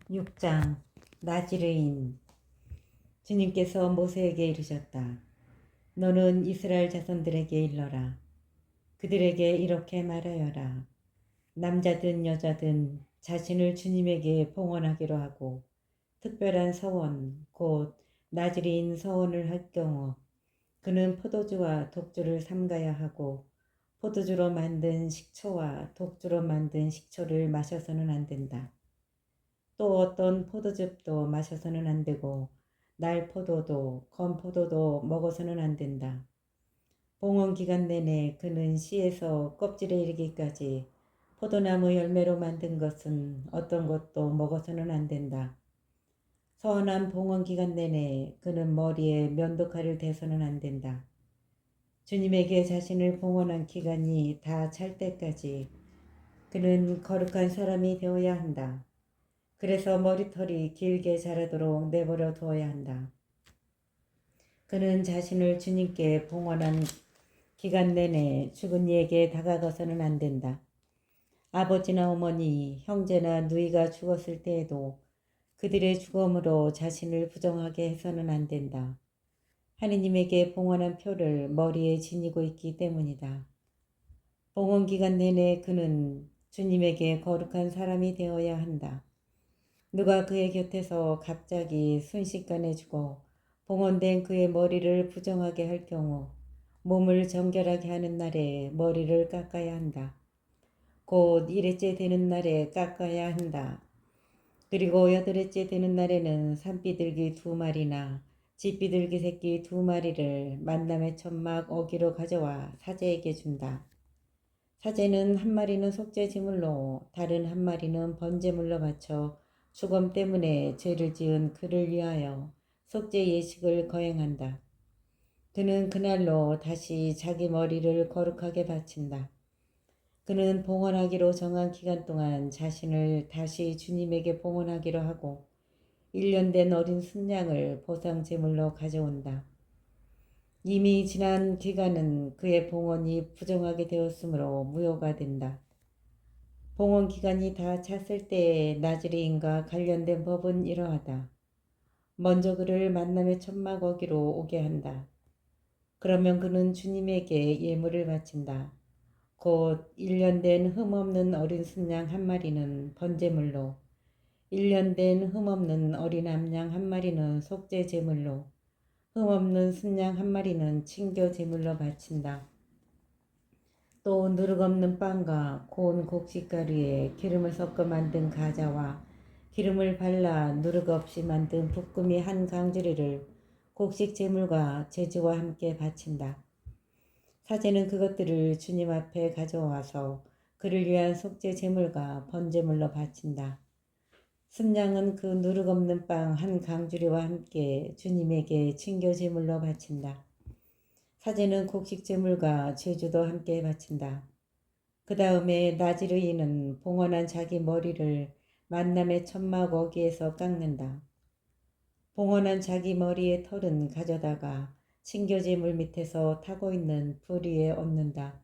6장 나지르인. 주님께서 모세에게 이르셨다. 너는 이스라엘 자손들에게 일러라. 그들에게 이렇게 말하여라. 남자든 여자든 자신을 주님에게 봉헌하기로 하고 특별한 서원 곧 나지르인 서원을 할 경우 그는 포도주와 독주를 삼가야 하고 포도주로 만든 식초와 독주로 만든 식초를 마셔서는 안 된다. 또 어떤 포도즙도 마셔서는 안 되고 날포도도 건포도도 먹어서는 안 된다. 봉헌 기간 내내 그는 씨에서 껍질에 이르기까지 포도나무 열매로 만든 것은 어떤 것도 먹어서는 안 된다. 서원한 봉헌 기간 내내 그는 머리에 면도칼을 대서는 안 된다. 주님에게 자신을 봉헌한 기간이 다 찰 때까지 그는 거룩한 사람이 되어야 한다. 그래서 머리털이 길게 자라도록 내버려 두어야 한다. 그는 자신을 주님께 봉헌한 기간 내내 죽은 이에게 다가가서는 안 된다. 아버지나 어머니, 형제나 누이가 죽었을 때에도 그들의 죽음으로 자신을 부정하게 해서는 안 된다. 하느님에게 봉헌한 표를 머리에 지니고 있기 때문이다. 봉헌 기간 내내 그는 주님에게 거룩한 사람이 되어야 한다. 누가 그의 곁에서 갑자기 순식간에 죽어 봉헌된 그의 머리를 부정하게 할 경우 몸을 정결하게 하는 날에 머리를 깎아야 한다. 곧 1회째 되는 날에 깎아야 한다. 그리고 8회째 되는 날에는 산비둘기 2마리나 집비둘기 새끼 2마리를 만남의 천막 어기로 가져와 사제에게 준다. 사제는 한 마리는 속죄 제물로 다른 한 마리는 번제물로 바쳐 죽음 때문에 죄를 지은 그를 위하여 속죄 예식을 거행한다. 그는 그날로 다시 자기 머리를 거룩하게 바친다. 그는 봉헌하기로 정한 기간 동안 자신을 다시 주님에게 봉헌하기로 하고 1년 된 어린 순양을 보상 제물로 가져온다. 이미 지난 기간은 그의 봉헌이 부정하게 되었으므로 무효가 된다. 봉헌 기간이 다 찼을 때에 나즈리인과 관련된 법은 이러하다. 먼저 그를 만남의 천막 어기로 오게 한다. 그러면 그는 주님에게 예물을 바친다. 곧 1년 된 흠없는 어린 순양 한 마리는 번제물로 1년 된 흠없는 어린 암양 한 마리는 속죄 제물로 흠없는 순양 한 마리는 친교 제물로 바친다. 또 누룩없는 빵과 고운 곡식가루에 기름을 섞어 만든 가자와 기름을 발라 누룩 없이 만든 볶음이 한 강주리를 곡식 제물과 제주와 함께 바친다. 사제는 그것들을 주님 앞에 가져와서 그를 위한 속죄 제물과 번제물로 바친다. 순양은 그 누룩 없는 빵 한 강주리와 함께 주님에게 친교 제물로 바친다. 사제는 곡식 제물과 제주도 함께 바친다. 그 다음에 나지르인은 봉헌한 자기 머리를 만남의 천막 어기에서 깎는다. 봉헌한 자기 머리의 털은 가져다가 친교제물 밑에서 타고 있는 불 위에 얹는다.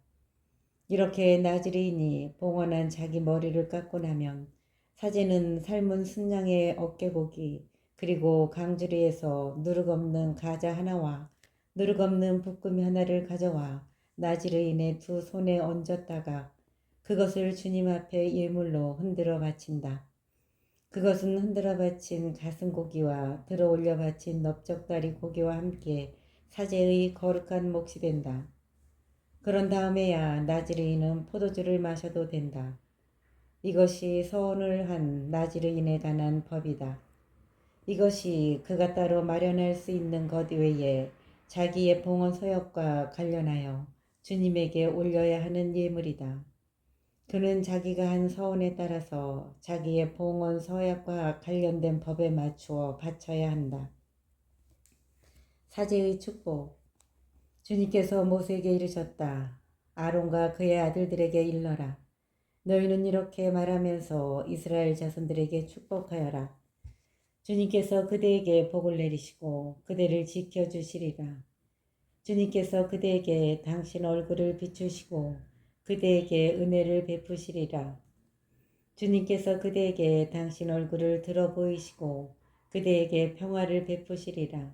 이렇게 나지르인이 봉헌한 자기 머리를 깎고 나면 사제는 삶은 순양의 어깨고기 그리고 강주리에서 누룩 없는 가자 하나와 누룩 없는 볶음이 하나를 가져와 나지르인의 두 손에 얹었다가 그것을 주님 앞에 예물로 흔들어 바친다. 그것은 흔들어 바친 가슴고기와 들어 올려 바친 넓적다리 고기와 함께 사제의 거룩한 몫이 된다. 그런 다음에야 나지르인은 포도주를 마셔도 된다. 이것이 서원을 한 나지르인에 관한 법이다. 이것이 그가 따로 마련할 수 있는 것 외에 자기의 봉헌 서역과 관련하여 주님에게 올려야 하는 예물이다. 그는 자기가 한 서원에 따라서 자기의 봉헌 서약과 관련된 법에 맞추어 바쳐야 한다. 사제의 축복. 주님께서 모세에게 이르셨다. 아론과 그의 아들들에게 일러라. 너희는 이렇게 말하면서 이스라엘 자손들에게 축복하여라. 주님께서 그대에게 복을 내리시고 그대를 지켜주시리라. 주님께서 그대에게 당신 얼굴을 비추시고 그대에게 은혜를 베푸시리라. 주님께서 그대에게 당신 얼굴을 들어 보이시고 그대에게 평화를 베푸시리라.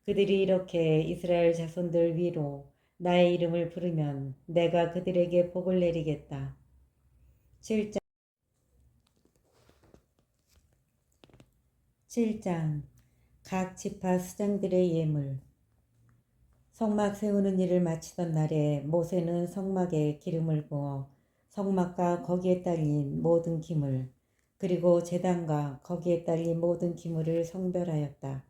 그들이 이렇게 이스라엘 자손들 위로 나의 이름을 부르면 내가 그들에게 복을 내리겠다. 7장 각 지파 수장들의 예물. 성막 세우는 일을 마치던 날에 모세는 성막에 기름을 부어 성막과 거기에 딸린 모든 기물 그리고 제단과 거기에 딸린 모든 기물을 성별하였다.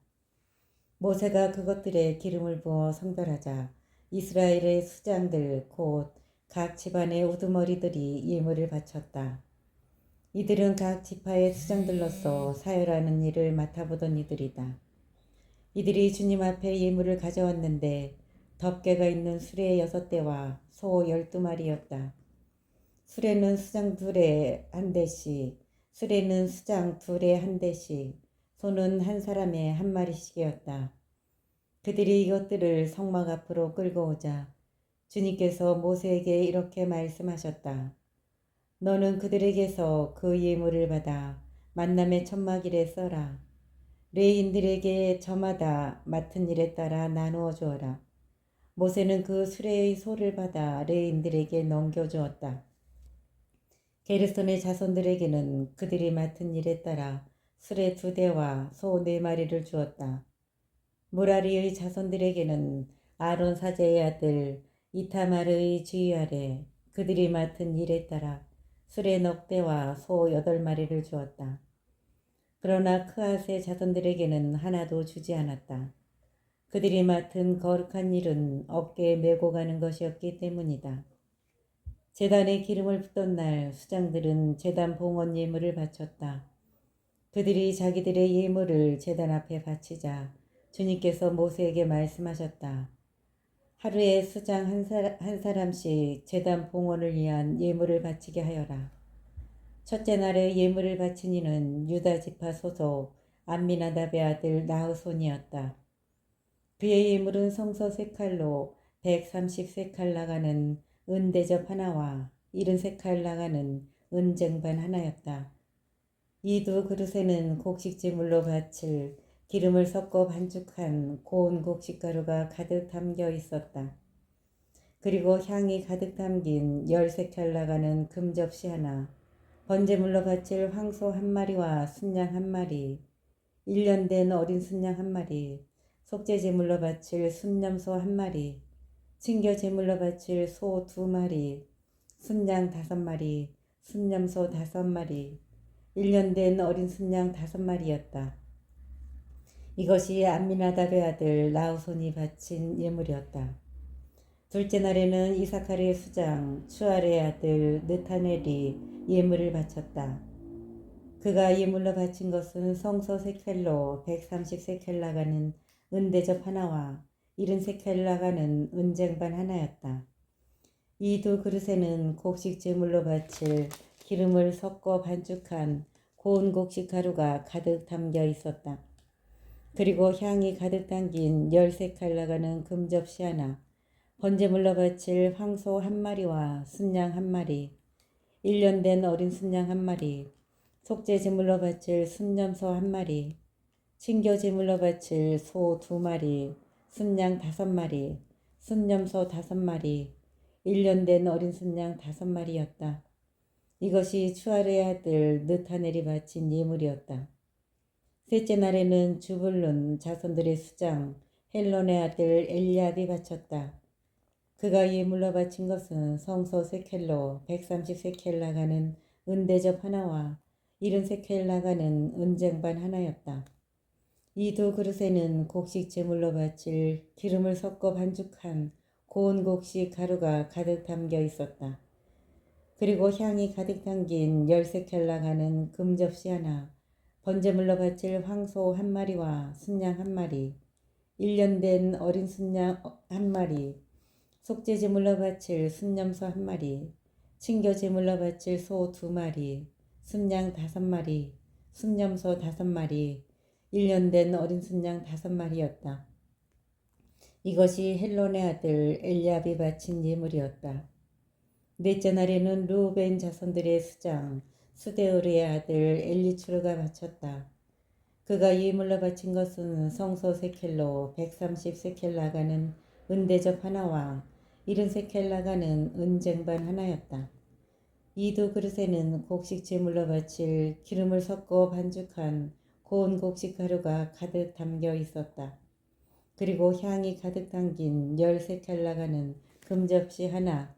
모세가 그것들에 기름을 부어 성별하자 이스라엘의 수장들 곧 각 집안의 우두머리들이 예물을 바쳤다. 이들은 각 지파의 수장들로서 사열하는 일을 맡아보던 이들이다. 이들이 주님 앞에 예물을 가져왔는데 덮개가 있는 수레 6대와 소 12마리였다. 수레는 수장 둘에 한 대씩, 수레는 수장 둘에 한 대씩, 소는 한 사람에 한 마리씩이었다. 그들이 이것들을 성막 앞으로 끌고 오자 주님께서 모세에게 이렇게 말씀하셨다. 너는 그들에게서 그 예물을 받아 만남의 천막일에 써라. 레인들에게 저마다 맡은 일에 따라 나누어 주어라. 모세는 그 수레의 소를 받아 레인들에게 넘겨주었다. 게르손의 자손들에게는 그들이 맡은 일에 따라 수레 2대와 소 4마리를 주었다. 무라리의 자손들에게는 아론 사제의 아들 이타마르의 지휘 아래 그들이 맡은 일에 따라 수레 넉 대와 소 8마리를 주었다. 그러나 크앗의 자손들에게는 하나도 주지 않았다. 그들이 맡은 거룩한 일은 어깨에 메고 가는 것이었기 때문이다. 제단에 기름을 붓던 날 수장들은 제단 봉헌 예물을 바쳤다. 그들이 자기들의 예물을 제단 앞에 바치자 주님께서 모세에게 말씀하셨다. 하루에 수장 한 사람씩 제단 봉헌을 위한 예물을 바치게 하여라. 첫째 날에 예물을 바친 이는 유다 지파 소속 암미나답의 아들 나흐손이었다. 그의 예물은 성서 3칼로 130세칼 나가는 은대접 하나와 70세칼 나가는 은쟁반 하나였다. 이 두 그릇에는 곡식제물로 바칠 기름을 섞어 반죽한 고운 곡식가루가 가득 담겨 있었다. 그리고 향이 가득 담긴 10세칼 나가는 금접시 하나, 번제물로 바칠 황소 1마리와 순양 1마리, 1년 된 어린 순양 1마리, 속죄제물로 바칠 순염소 1마리, 친교제물로 바칠 소 2마리, 순양 5마리, 순염소 5마리, 1년 된 어린 순양 5마리였다. 이것이 암미나답의 아들 나우손이 바친 예물이었다. 둘째 날에는 이사카리의 수장 추알의 아들 느타넬이 예물을 바쳤다. 그가 예물로 바친 것은 성소 3켈로 130세켈 나가는 은대접 하나와 70세켈 나가는 은쟁반 하나였다. 이 두 그릇에는 곡식 제물로 바칠 기름을 섞어 반죽한 고운 곡식 가루가 가득 담겨 있었다. 그리고 향이 가득 담긴 10세칼 나가는 금접시 하나, 번제물로 바칠 황소 1마리와 순양 1마리, 1년 된 어린 순양 1마리, 속죄제물로 바칠 순염소 1마리, 친교제물로 바칠 소 2마리, 순양 5마리, 순염소 5마리, 1년 된 어린 순양 5마리였다. 이것이 추알의 아들 느타넬이 바친 예물이었다. 셋째 날에는 주불룬 자손들의 수장 헬론의 아들 엘리압이 바쳤다. 그가 예물로 바친 것은 성소 3켈로 130세켈 나가는 은대접 하나와 70세켈 나가는 은쟁반 하나였다. 이 두 그릇에는 곡식 제물로 바칠 기름을 섞어 반죽한 고운 곡식 가루가 가득 담겨 있었다. 그리고 향이 가득 담긴 10세켈 나가는 금접시 하나, 번제물로 바칠 황소 1마리와 순양 1마리, 1년 된 어린 순양 1마리, 속죄제물로 바칠 순염소 1마리, 친교제물로 바칠 소 2마리, 순양 5마리, 순염소 5마리, 1년 된 어린 순양 5마리였다. 이것이 헬론의 아들 엘리압이 바친 예물이었다. 넷째 날에는 루벤 자손들의 수장 수데우르의 아들 엘리추르가 바쳤다. 그가 예물로 바친 것은 성소 세켈로 130세켈 나가는 은대접 하나와 70세켈 나가는 은쟁반 하나였다. 이 두 그릇에는 곡식 제물로 바칠 기름을 섞어 반죽한 고운 곡식 가루가 가득 담겨 있었다. 그리고 향이 가득 담긴 10세켈 나가는 금접시 하나,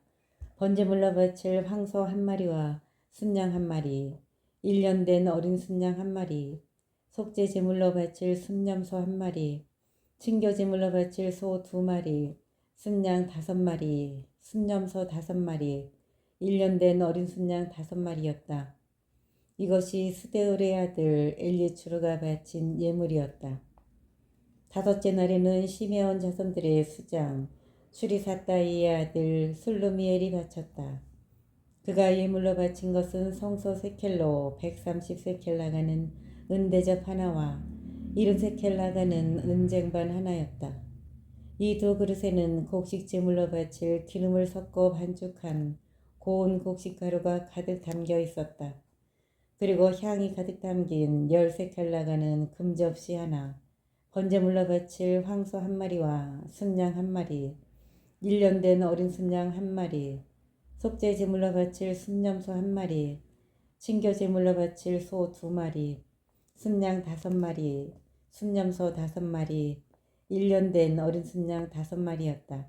번제물로 바칠 황소 한 마리와 순양 한 마리, 1년 된 어린 순양 한 마리, 속죄 제물로 바칠 순염소 한 마리, 친교 제물로 바칠 소 2마리, 순양 5마리, 순염소 5마리, 1년 된 어린 순양 5마리였다. 이것이 스데울의 아들 엘리추르가 바친 예물이었다. 다섯째 날에는 시메온 자손들의 수장 수리사다이의 아들 술루미엘이 바쳤다. 그가 예물로 바친 것은 성소 세켈로 130세켈 나가는 은대접 하나와 70세켈 나가는 은쟁반 하나였다. 이 두 그릇에는 곡식 제물로 바칠 기름을 섞어 반죽한 고운 곡식 가루가 가득 담겨 있었다. 그리고 향이 가득 담긴 10세켈 나가는 금접시 하나, 번제물로 바칠 황소 한 마리와 순양 한 마리, 1년 된 어린 순양 한 마리, 속죄 제물로 바칠 순염소 한 마리, 친교 제물로 바칠 소 2마리, 순양 5마리, 순염소 5마리, 1년 된 어린 순양 5마리였다.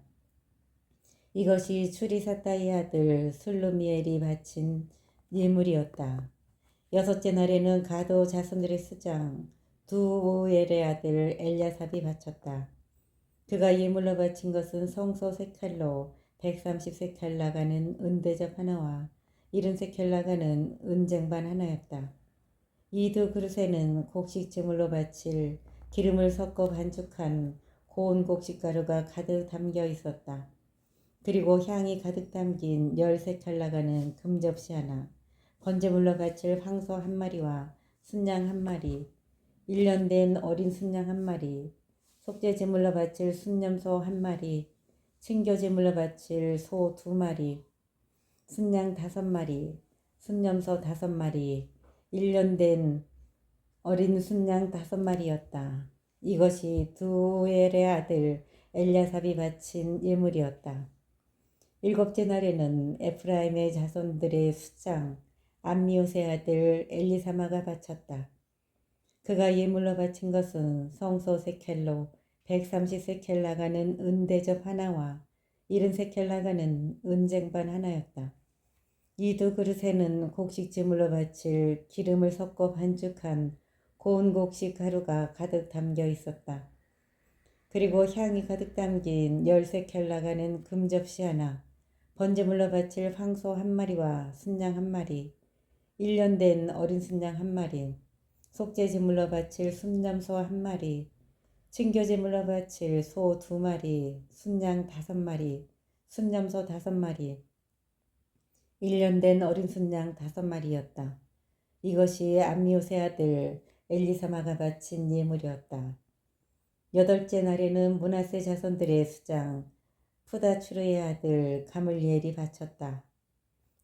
이것이 추리사다의 아들 술루미엘이 바친 예물이었다. 여섯째 날에는 가도 자손들의 수장 두오엘의 아들 엘야삽이 바쳤다. 그가 예물로 바친 것은 성소 세칼로 130세칼 나가는 은대접 하나와 70세칼 나가는 은쟁반 하나였다. 이 두 그릇에는 곡식 제물로 바칠 기름을 섞어 반죽한 고운 곡식 가루가 가득 담겨 있었다. 그리고 향이 가득 담긴 10세칼 나가는 금접시 하나, 번제물로 바칠 황소 한 마리와 순양 한 마리, 1년 된 어린 순양 한 마리, 속죄 제물로 바칠 순염소 한 마리, 친교 제물로 바칠 소 2마리, 순양 5마리, 순염소 5마리, 1년 된 어린 순양 5마리였다. 이것이 두엘의 아들 엘야삽이 바친 예물이었다. 일곱째 날에는 에프라임의 자손들의 수장 암미옷의 아들 엘리사마가 바쳤다. 그가 예물로 바친 것은 성소 세켈로 130세켈 나가는 은대접 하나와 70세켈 나가는 은쟁반 하나였다. 이 두 그릇에는 곡식 제물로 바칠 기름을 섞어 반죽한 고운 곡식 가루가 가득 담겨 있었다. 그리고 향이 가득 담긴 10세켈 나가는 금접시 하나, 번제물로 바칠 황소 한 마리와 순양 한 마리, 1년 된 어린 순양 한 마리, 속죄 제물로 바칠 순염소 한 마리, 친교 제물로 바칠 소 2마리, 순양 5마리, 순염소 5마리, 1년 된 어린 순양 5마리였다. 이것이 암미옷의 아들 엘리사마가 바친 예물이었다. 여덟째 날에는 므낫세 자손들의 수장 푸다추르의 아들 가물리엘이 바쳤다.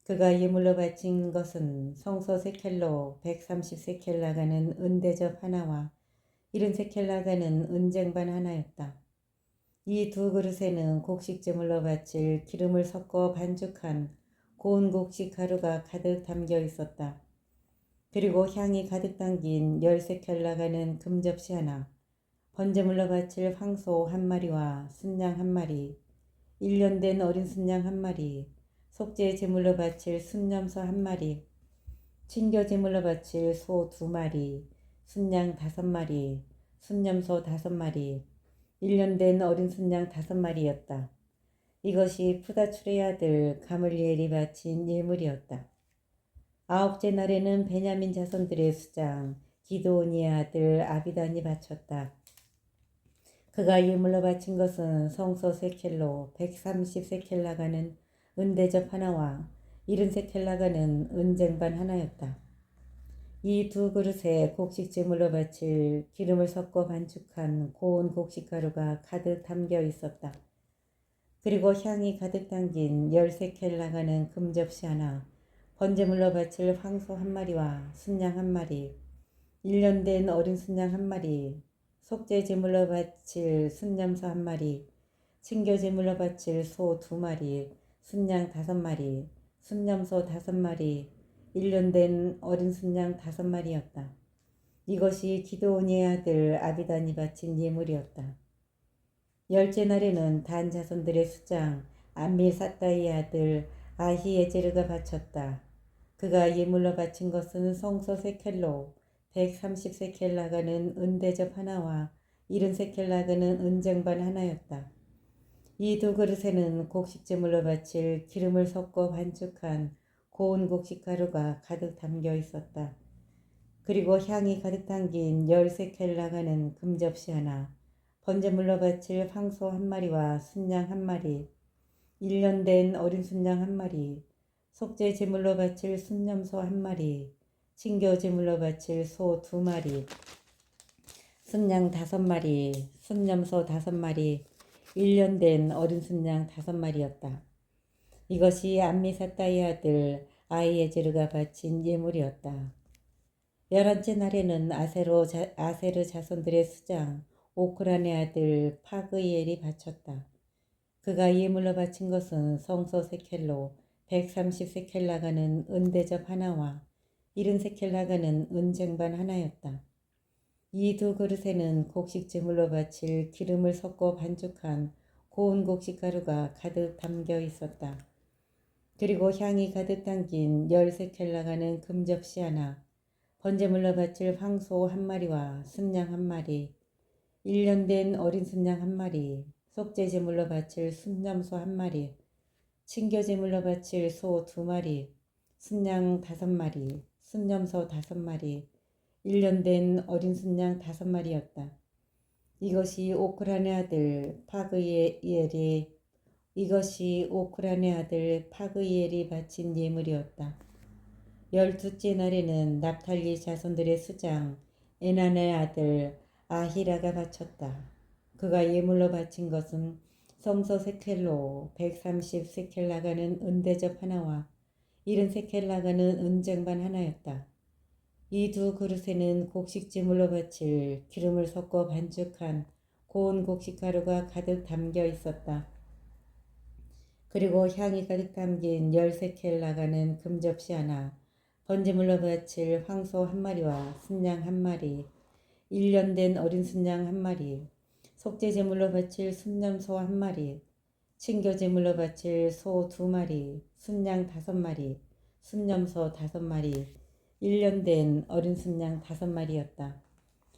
그가 예물로 바친 것은 성소 세켈로 130세켈 나가는 은대접 하나와 70세켈 나가는 은쟁반 하나였다. 이 두 그릇에는 곡식 제물로 바칠 기름을 섞어 반죽한 고운 곡식 가루가 가득 담겨 있었다. 그리고 향이 가득 담긴 10세켈 나가는 금접시 하나, 번제물로 바칠 황소 한 마리와 순양 한 마리, 1년 된 어린 순양 한 마리, 속죄 제물로 바칠 순염소 한 마리, 친교 제물로 바칠 소 2마리, 순양 5마리, 순염소 5마리, 1년 된 어린 순양 5마리였다. 이것이 푸다출의 아들 가물리엘이 바친 예물이었다. 아홉째 날에는 베냐민 자손들의 수장 기드온의 아들 아비단이 바쳤다. 그가 예물로 바친 것은 성소 세켈로 130세켈 나가는 은대접 하나와 70세켈 나가는 은쟁반 하나였다. 이 두 그릇에 곡식 제물로 바칠 기름을 섞어 반죽한 고운 곡식 가루가 가득 담겨 있었다. 그리고 향이 가득 담긴 10세켈 나가는 금접시 하나, 번제물로 바칠 황소 한 마리와 순양 한 마리, 1년 된 어린 순양 한 마리, 속죄 제물로 바칠 순염소 한 마리, 친교 제물로 바칠 소 2마리, 순양 5마리, 순염소 5마리, 1년 된 어린 순양 5마리였다. 이것이 기드온의 아들 아비단이 바친 예물이었다. 열째 날에는 단 자손들의 수장 암미사다의 아들 아히에제르가 바쳤다. 그가 예물로 바친 것은 성소 세켈로 130세켈 나가는 은대접 하나와 70세켈 나가는 은쟁반 하나였다. 이 두 그릇에는 곡식 제물로 바칠 기름을 섞어 반죽한 고운 곡식 가루가 가득 담겨 있었다. 그리고 향이 가득 담긴 10세켈 나가는 금접시 하나, 번제물로 바칠 황소 한 마리와 순양 한 마리, 1년 된 어린 순양 한 마리, 속죄 제물로 바칠 순염소 한 마리, 친교 제물로 바칠 소 2마리, 순양 5마리, 순염소 5마리, 1년 된 어린 순양 5마리였다. 이것이 암미사다의 아들 아히에제르가 바친 예물이었다. 11째 날에는 아세르 자손들의 수장 오크란의 아들 파그이엘이 바쳤다. 그가 예물로 바친 것은 성소 세켈로 130세켈 나가는 은대접 하나와 70세켈 나가는 은쟁반 하나였다. 이 두 그릇에는 곡식 제물로 바칠 기름을 섞어 반죽한 고운 곡식 가루가 가득 담겨 있었다. 그리고 향이 가득 담긴 10세켈 나가는 금접시 하나, 번제물로 바칠 황소 한 마리와 순양 한 마리, 1년 된 어린 순양 한 마리, 속죄 제물로 바칠 순염소 한 마리, 친교 제물로 바칠 소 2마리, 순양 5마리, 순염소 5마리, 1년 된 어린 순양 5마리였다. 이것이 오크란의 아들 파그이엘이 바친 예물이었다. 12째 날에는 납탈리 자손들의 수장 에난의 아들 아히라가 바쳤다. 그가 예물로 바친 것은 성소 세켈로 130세켈 나가는 은대접 하나와 70세켈 나가는 은쟁반 하나였다. 이 두 그릇에는 곡식 제물로 바칠 기름을 섞어 반죽한 고운 곡식 가루가 가득 담겨 있었다. 그리고 향이 가득 담긴 10세켈 나가는 금접시 하나, 번제물로 바칠 황소 한 마리와 순양 한 마리, 1년 된 어린 순양 한 마리, 속죄 제물로 바칠 순염소 한 마리, 친교 제물로 바칠 소 2마리, 순양 5마리, 순염소 5마리, 1년 된 어린 순양 5마리였다.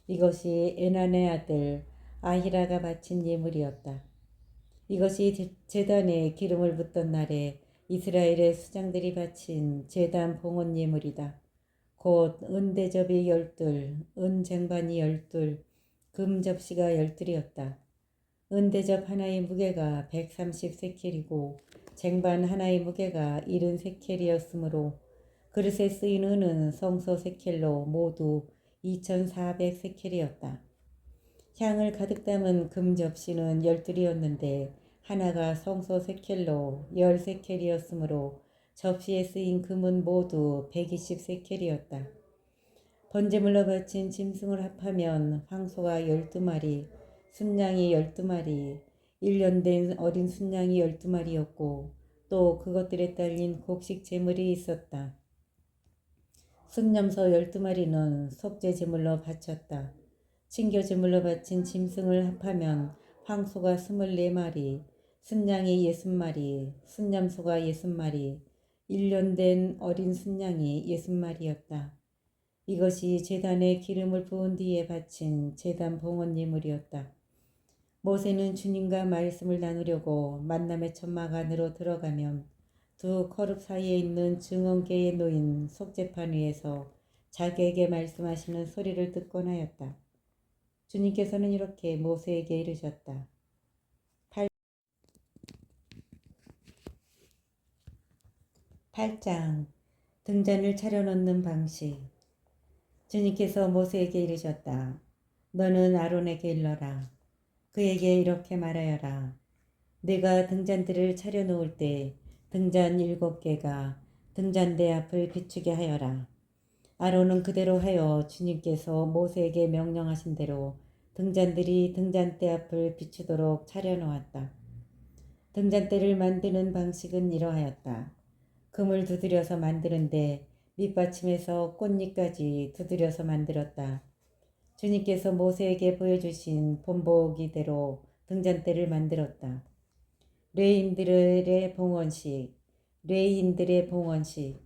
이것이 에난의 아들 아히라가 바친 예물이었다. 이것이 제단에 기름을 붓던 날에 이스라엘의 수장들이 바친 제단 봉헌 예물이다. 곧 은대접이 12, 은쟁반이 12, 금접시가 12이었다. 은대접 하나의 무게가 130세켈이고 쟁반 하나의 무게가 70세켈이었으므로 그릇에 쓰인 은은 성소 세켈로 모두 2400세켈이었다. 향을 가득 담은 금접시는 12이었는데 하나가 성소 세켈로 10세켈이었으므로 접시에 쓰인 금은 모두 120세켈이었다. 번제물로 바친 짐승을 합하면 황소가 12마리, 순양이 12마리, 1년 된 어린 순양이 12마리였고 또 그것들에 딸린 곡식 제물이 있었다. 순염소 12마리는 속죄 제물로 바쳤다. 친교 제물로 바친 짐승을 합하면 황소가 24마리, 순양이 60마리, 순염소가 60마리, 1년 된 어린 순양이 60마리였다. 이것이 제단에 기름을 부은 뒤에 바친 제단 봉헌 예물이었다. 모세는 주님과 말씀을 나누려고 만남의 천막 안으로 들어가면 두 거룩 사이에 있는 증언계에 놓인 속죄판 위에서 자기에게 말씀하시는 소리를 듣곤 하였다. 주님께서는 이렇게 모세에게 이르셨다. 8장 등잔을 차려놓는 방식. 주님께서 모세에게 이르셨다. 너는 아론에게 일러라. 그에게 이렇게 말하여라. 내가 등잔들을 차려놓을 때 등잔 7개가 등잔대 앞을 비추게 하여라. 아론은 그대로 하여 주님께서 모세에게 명령하신 대로 등잔들이 등잔대 앞을 비추도록 차려놓았다. 등잔대를 만드는 방식은 이러하였다. 금을 두드려서 만드는데 밑받침에서 꽃잎까지 두드려서 만들었다. 주님께서 모세에게 보여주신 본보기대로 등잔대를 만들었다. 레인들의 봉헌식, 레인들의 봉헌식.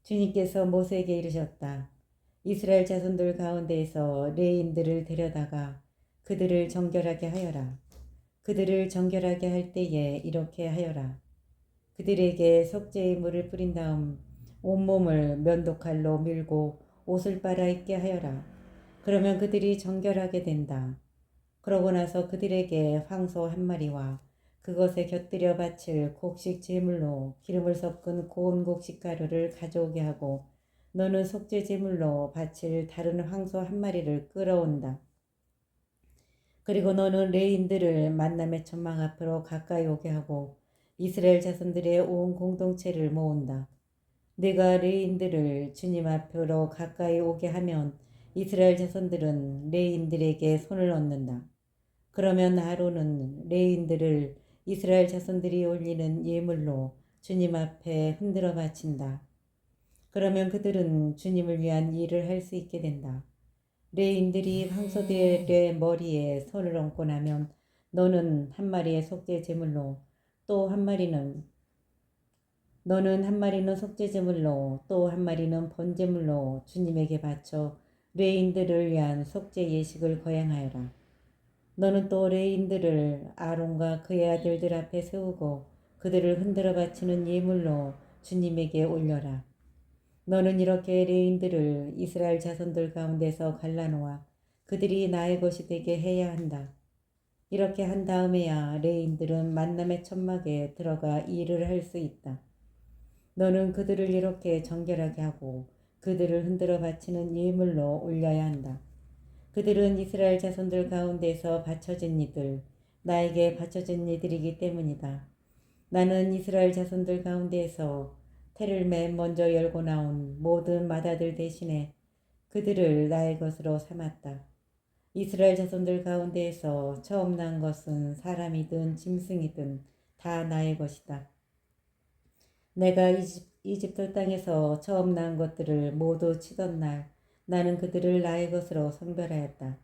주님께서 모세에게 이르셨다. 이스라엘 자손들 가운데에서 레인들을 데려다가 그들을 정결하게 하여라. 그들을 정결하게 할 때에 이렇게 하여라. 그들에게 속죄의 물을 뿌린 다음 온몸을 면도칼로 밀고 옷을 빨아입게 하여라. 그러면 그들이 정결하게 된다. 그러고 나서 그들에게 황소 한 마리와 그것에 곁들여 바칠 곡식 제물로 기름을 섞은 고운 곡식 가루를 가져오게 하고 너는 속죄 제물로 바칠 다른 황소 한 마리를 끌어온다. 그리고 너는 레인들을 만남의 천막 앞으로 가까이 오게 하고 이스라엘 자손들의 온 공동체를 모은다. 네가 레인들을 주님 앞으로 가까이 오게 하면 이스라엘 자손들은 레인들에게 손을 얹는다. 그러면 아론은 레인들을 이스라엘 자손들이 올리는 예물로 주님 앞에 흔들어 바친다. 그러면 그들은 주님을 위한 일을 할 수 있게 된다. 레인들이 황소들의 머리에 손을 얹고 나면 너는 한 마리의 속죄 제물로 또 한 마리는 속죄 제물로 또 한 마리는 번제물로 주님에게 바쳐 레인들을 위한 속죄 예식을 거행하여라. 너는 또 레인들을 아론과 그의 아들들 앞에 세우고 그들을 흔들어 바치는 예물로 주님에게 올려라. 너는 이렇게 레인들을 이스라엘 자손들 가운데서 갈라놓아 그들이 나의 것이 되게 해야 한다. 이렇게 한 다음에야 레인들은 만남의 천막에 들어가 일을 할 수 있다. 너는 그들을 이렇게 정결하게 하고 그들을 흔들어 바치는 예물로 올려야 한다. 그들은 이스라엘 자손들 가운데서 바쳐진 이들, 나에게 바쳐진 이들이기 때문이다. 나는 이스라엘 자손들 가운데에서 태를 맨 먼저 열고 나온 모든 맏아들 대신에 그들을 나의 것으로 삼았다. 이스라엘 자손들 가운데에서 처음 난 것은 사람이든 짐승이든 다 나의 것이다. 내가 이집트 땅에서 처음 난 것들을 모두 치던 날 나는 그들을 나의 것으로 성별하였다.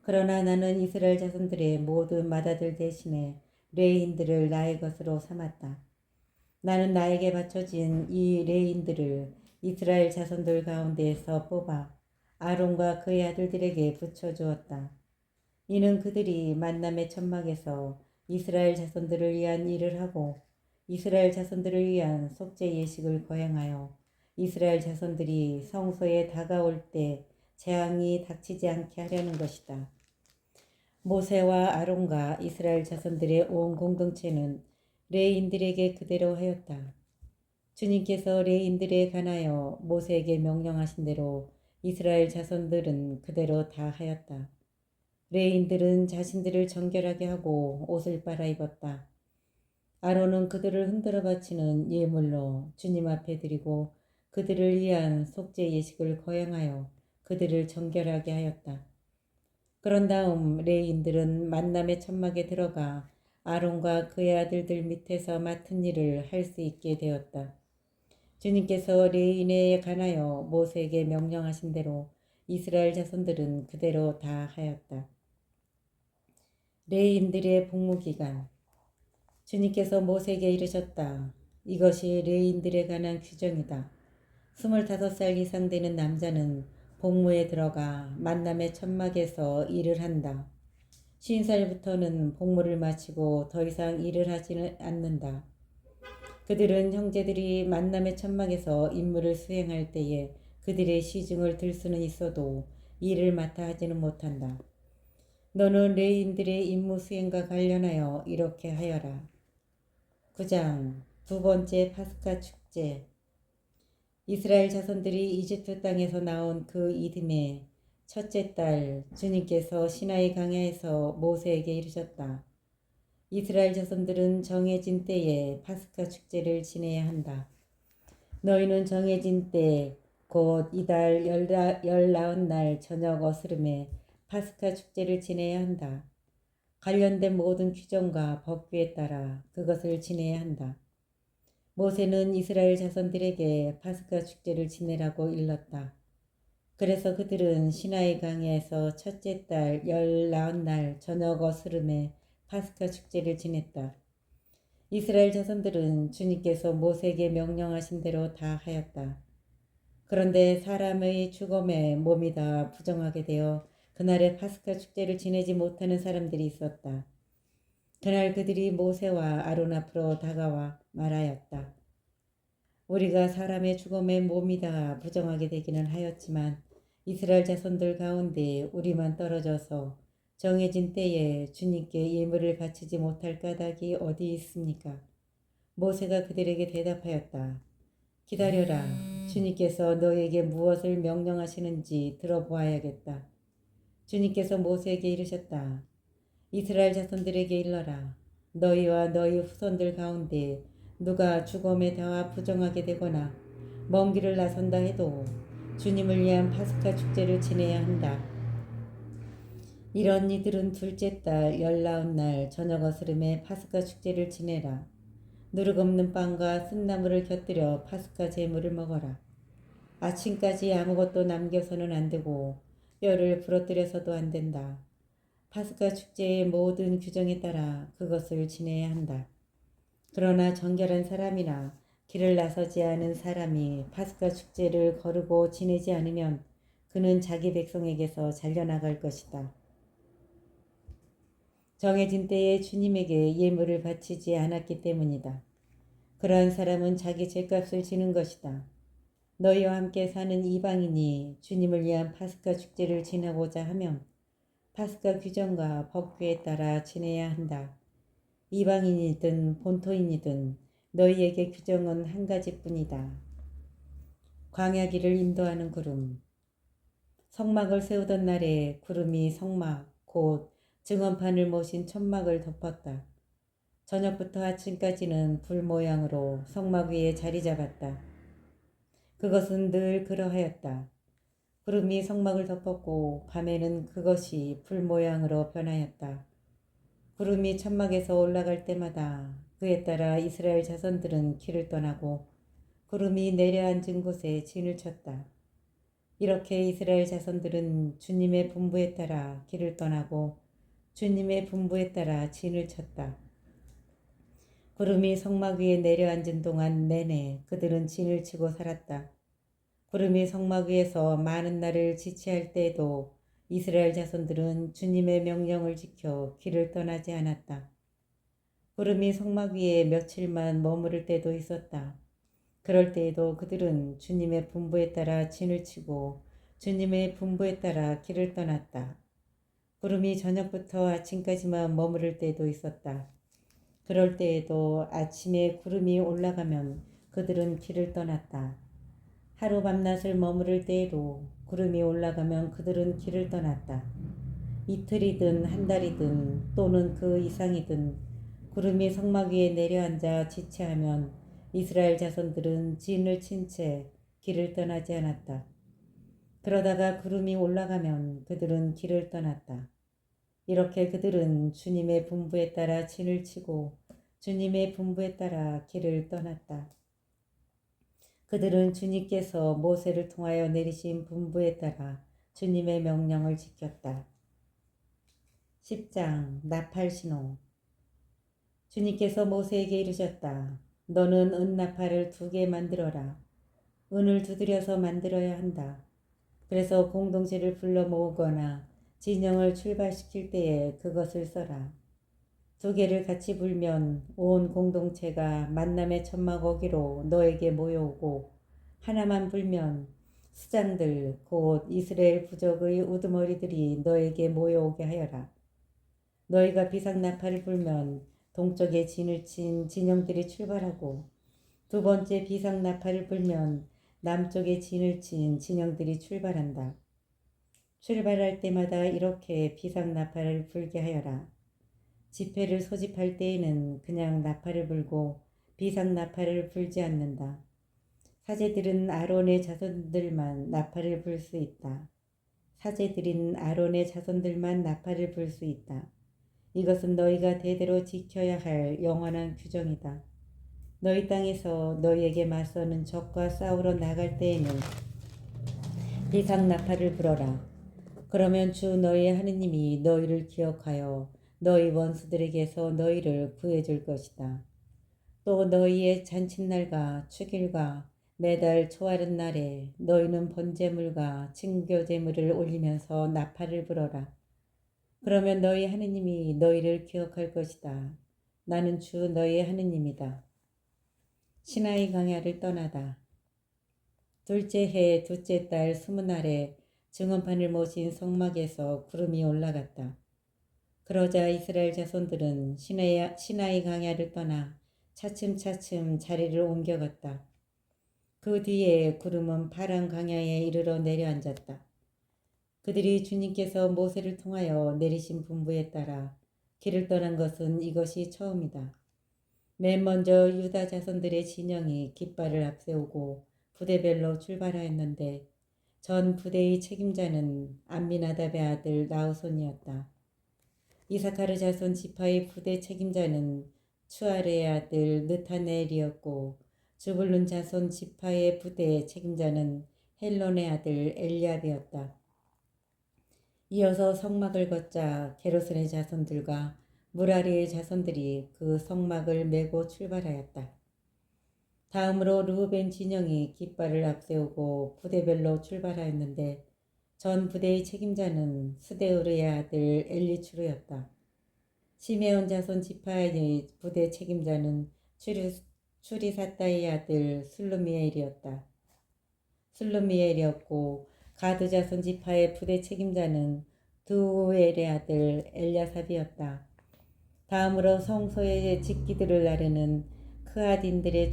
그러나 나는 이스라엘 자손들의 모든 맏아들 대신에 레인들을 나의 것으로 삼았다. 나는 나에게 바쳐진 이 레인들을 이스라엘 자손들 가운데에서 뽑아 아론과 그의 아들들에게 붙여주었다. 이는 그들이 만남의 천막에서 이스라엘 자손들을 위한 일을 하고 이스라엘 자손들을 위한 속죄 예식을 거행하여 이스라엘 자손들이 성소에 다가올 때 재앙이 닥치지 않게 하려는 것이다. 모세와 아론과 이스라엘 자손들의 온 공동체는 레인들에게 그대로 하였다. 주님께서 레인들에 관하여 모세에게 명령하신 대로 이스라엘 자손들은 그대로 다 하였다. 레인들은 자신들을 정결하게 하고 옷을 빨아입었다. 아론은 그들을 흔들어 바치는 예물로 주님 앞에 드리고 그들을 위한 속죄 예식을 거행하여 그들을 정결하게 하였다. 그런 다음 레인들은 만남의 천막에 들어가 아론과 그의 아들들 밑에서 맡은 일을 할 수 있게 되었다. 주님께서 레인에 관하여 모세에게 명령하신 대로 이스라엘 자손들은 그대로 다 하였다. 레인들의 복무기간. 주님께서 모세에게 이르셨다. 이것이 레인들에 관한 규정이다. 25살 이상 되는 남자는 복무에 들어가 만남의 천막에서 일을 한다. 50살부터는 복무를 마치고 더 이상 일을 하지는 않는다. 그들은 형제들이 만남의 천막에서 임무를 수행할 때에 그들의 시중을 들 수는 있어도 일을 맡아 하지는 못한다. 너는 레인들의 임무 수행과 관련하여 이렇게 하여라. 9장 두 번째 파스카 축제. 이스라엘 자손들이 이집트 땅에서 나온 그 이듬해 첫째 달 주님께서 시나이 강야에서 모세에게 이르셨다. 이스라엘 자손들은 정해진 때에 파스카 축제를 지내야 한다. 너희는 정해진 때 곧 이달 열나흔 날 저녁 어스름에 파스카 축제를 지내야 한다. 관련된 모든 규정과 법규에 따라 그것을 지내야 한다. 모세는 이스라엘 자손들에게 파스카 축제를 지내라고 일렀다. 그래서 그들은 시나이 강에서 첫째 달 열나흔 날 저녁 어스름에 파스카 축제를 지냈다. 이스라엘 자손들은 주님께서 모세에게 명령하신 대로 다 하였다. 그런데 사람의 죽음에 몸이 다 부정하게 되어 그날의 파스카 축제를 지내지 못하는 사람들이 있었다. 그날 그들이 모세와 아론 앞으로 다가와 말하였다. 우리가 사람의 죽음에 몸이 다 부정하게 되기는 하였지만 이스라엘 자손들 가운데 우리만 떨어져서 정해진 때에 주님께 예물을 바치지 못할 까닭이 어디 있습니까? 모세가 그들에게 대답하였다. 기다려라. 주님께서 너에게 무엇을 명령하시는지 들어보아야겠다. 주님께서 모세에게 이르셨다. 이스라엘 자손들에게 일러라. 너희와 너희 후손들 가운데 누가 죽음에 다 부정하게 되거나 먼 길을 나선다 해도 주님을 위한 파스카 축제를 지내야 한다. 이런 이들은 둘째 달 열나흔 날 저녁 어스름에 파스카 축제를 지내라. 누룩 없는 빵과 쓴나물을 곁들여 파스카 제물을 먹어라. 아침까지 아무것도 남겨서는 안 되고 뼈를 부러뜨려서도 안 된다. 파스카 축제의 모든 규정에 따라 그것을 지내야 한다. 그러나 정결한 사람이나 길을 나서지 않은 사람이 파스카 축제를 거르고 지내지 않으면 그는 자기 백성에게서 잘려나갈 것이다. 정해진 때에 주님에게 예물을 바치지 않았기 때문이다. 그러한 사람은 자기 죄값을 지는 것이다. 너희와 함께 사는 이방인이 주님을 위한 파스카 축제를 지내고자 하면 파스카 규정과 법규에 따라 지내야 한다. 이방인이든 본토인이든 너희에게 규정은 한 가지뿐이다. 광야길을 인도하는 구름. 성막을 세우던 날에 구름이 성막 곧 증언판을 모신 천막을 덮었다. 저녁부터 아침까지는 불 모양으로 성막 위에 자리 잡았다. 그것은 늘 그러하였다. 구름이 성막을 덮었고 밤에는 그것이 불 모양으로 변하였다. 구름이 천막에서 올라갈 때마다 그에 따라 이스라엘 자손들은 길을 떠나고 구름이 내려앉은 곳에 진을 쳤다. 이렇게 이스라엘 자손들은 주님의 분부에 따라 길을 떠나고 주님의 분부에 따라 진을 쳤다. 구름이 성막 위에 내려앉은 동안 내내 그들은 진을 치고 살았다. 구름이 성막 위에서 많은 날을 지체할 때에도 이스라엘 자손들은 주님의 명령을 지켜 길을 떠나지 않았다. 구름이 성막 위에 며칠만 머무를 때도 있었다. 그럴 때에도 그들은 주님의 분부에 따라 진을 치고 주님의 분부에 따라 길을 떠났다. 구름이 저녁부터 아침까지만 머무를 때도 있었다. 그럴 때에도 아침에 구름이 올라가면 그들은 길을 떠났다. 하루 밤낮을 머무를 때에도 구름이 올라가면 그들은 길을 떠났다. 이틀이든 한 달이든 또는 그 이상이든 구름이 성막 위에 내려앉아 지체하면 이스라엘 자손들은 진을 친 채 길을 떠나지 않았다. 그러다가 구름이 올라가면 그들은 길을 떠났다. 이렇게 그들은 주님의 분부에 따라 진을 치고 주님의 분부에 따라 길을 떠났다. 그들은 주님께서 모세를 통하여 내리신 분부에 따라 주님의 명령을 지켰다. 10장 나팔신호. 주님께서 모세에게 이르셨다. 너는 은 나팔을 2개 만들어라. 은을 두드려서 만들어야 한다. 그래서 공동체를 불러 모으거나 진영을 출발시킬 때에 그것을 써라. 2개를 같이 불면 온 공동체가 만남의 천막 오기로 너에게 모여오고 하나만 불면 수장들 곧 이스라엘 부족의 우두머리들이 너에게 모여오게 하여라. 너희가 비상나팔을 불면 동쪽에 진을 친 진영들이 출발하고 2번째 비상나팔을 불면 남쪽에 진을 친 진영들이 출발한다. 출발할 때마다 이렇게 비상나팔을 불게 하여라. 집회를 소집할 때에는 그냥 나팔을 불고 비상나팔을 불지 않는다. 사제들은 아론의 자손들만 나팔을 불 수 있다. 사제들인 아론의 자손들만 나팔을 불 수 있다. 이것은 너희가 대대로 지켜야 할 영원한 규정이다. 너희 땅에서 너희에게 맞서는 적과 싸우러 나갈 때에는 비상 나팔을 불어라. 그러면 주 너희의 하느님이 너희를 기억하여 너희 원수들에게서 너희를 구해줄 것이다. 또 너희의 잔칫날과 축일과 매달 초하룻 날에 너희는 번제물과 증교제물을 올리면서 나팔을 불어라. 그러면 너희 하느님이 너희를 기억할 것이다. 나는 주 너희의 하느님이다. 시나이 광야를 떠나다. 둘째 해 둘째 달 20날에 증언판을 모신 성막에서 구름이 올라갔다. 그러자 이스라엘 자손들은 시나이 광야를 떠나 차츰차츰 자리를 옮겨갔다. 그 뒤에 구름은 파란 광야에 이르러 내려앉았다. 그들이 주님께서 모세를 통하여 내리신 분부에 따라 길을 떠난 것은 이것이 처음이다. 맨 먼저 유다 자손들의 진영이 깃발을 앞세우고 부대별로 출발하였는데 전 부대의 책임자는 암미나답의 아들 나우손이었다. 이사카르 자손 지파의 부대 책임자는 추아르의 아들 느타네엘이었고 주불룬 자손 지파의 부대 책임자는 헬론의 아들 엘리압이었다. 이어서 성막을 걷자 게르손의 자손들과 무라리의 자손들이 그 성막을 메고 출발하였다. 다음으로 르우벤 진영이 깃발을 앞세우고 부대별로 출발하였는데 전 부대의 책임자는 스데우르의 아들 엘리추르였다. 시메온 자손 지파의 부대 책임자는 추리사다의 아들 술루미엘이었고 가드 자손 지파의 부대 책임자는 두우엘의 아들 엘야삽이었다. 다음으로 성소의 직기들을 나르는 크아딘들이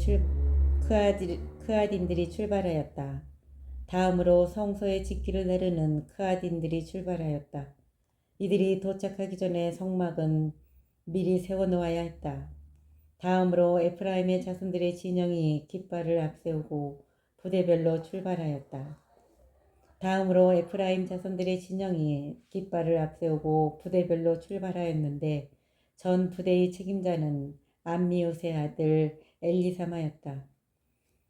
출발하였다. 다음으로 성소의 직기를 나르는 크아딘들이 출발하였다. 이들이 도착하기 전에 성막은 미리 세워놓아야 했다. 다음으로 에프라임의 자손들의 진영이 깃발을 앞세우고 부대별로 출발하였다. 다음으로 에프라임 자손들의 진영이 깃발을 앞세우고 부대별로 출발하였는데 전 부대의 책임자는 암미우스의 아들 엘리사마였다.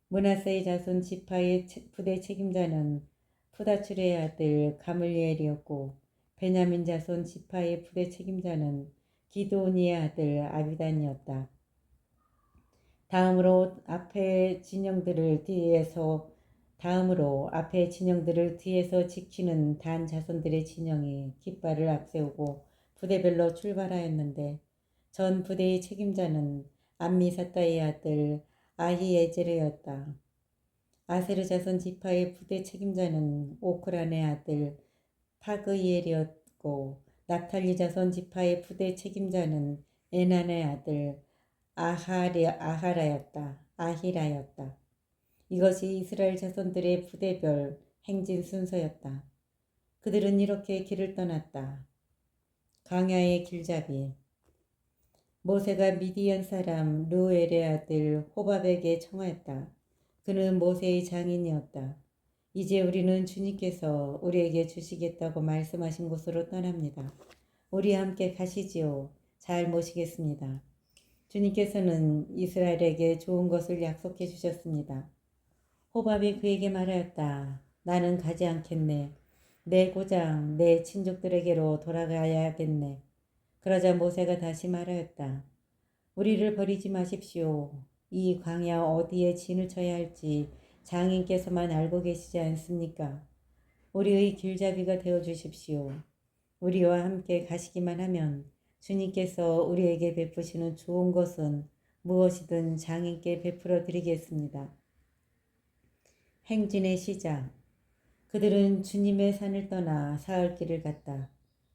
므낫세의 자손 지파의 부대 책임자는 푸다출의 아들 가물리엘이었고 베냐민 자손 지파의 부대 책임자는 기드오니의 아들 아비단이었다. 다음으로 앞에 진영들을 뒤에서 지키는 단 자손들의 진영이 깃발을 앞세우고 부대별로 출발하였는데 전 부대의 책임자는 암미사다의 아들 아히에제르였다. 아세르 자손 지파의 부대 책임자는 오크란의 아들 파그이엘이었고 납탈리 자손 지파의 부대 책임자는 에난의 아들 아히라였다. 이것이 이스라엘 자손들의 부대별 행진 순서였다. 그들은 이렇게 길을 떠났다. 광야의 길잡이. 모세가 미디안 사람 르우엘의 아들 호밥에게 청하였다. 그는 모세의 장인이었다. 이제 우리는 주님께서 우리에게 주시겠다고 말씀하신 곳으로 떠납니다. 우리 함께 가시지요. 잘 모시겠습니다. 주님께서는 이스라엘에게 좋은 것을 약속해 주셨습니다. 호밥이 그에게 말하였다. 나는 가지 않겠네. 내 고장, 내 친족들에게로 돌아가야겠네. 그러자 모세가 다시 말하였다. 우리를 버리지 마십시오. 이 광야 어디에 진을 쳐야 할지 장인께서만 알고 계시지 않습니까? 우리의 길잡이가 되어 주십시오. 우리와 함께 가시기만 하면 주님께서 우리에게 베푸시는 좋은 것은 무엇이든 장인께 베풀어 드리겠습니다. 행진의 시작. 그들은 주님의 산을 떠나 사흘길을 갔다.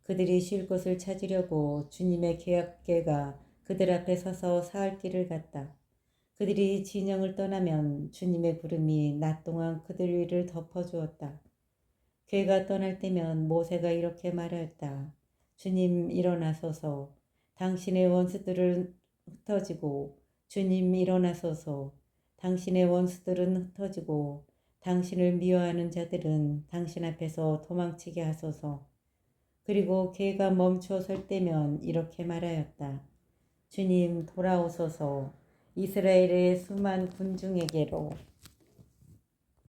그들이 쉴 곳을 찾으려고 주님의 계약궤가 그들 앞에 서서 사흘길을 갔다. 그들이 진영을 떠나면 주님의 구름이 낮 동안 그들 위를 덮어주었다. 궤가 떠날 때면 모세가 이렇게 말하였다. 주님 일어나소서. 당신의 원수들을 흩어지고 주님 일어나소서. 당신의 원수들은 흩어지고 당신을 미워하는 자들은 당신 앞에서 도망치게 하소서. 그리고 개가 멈추어 설 때면 이렇게 말하였다. 주님 돌아오소서. 이스라엘의 수만 군중에게로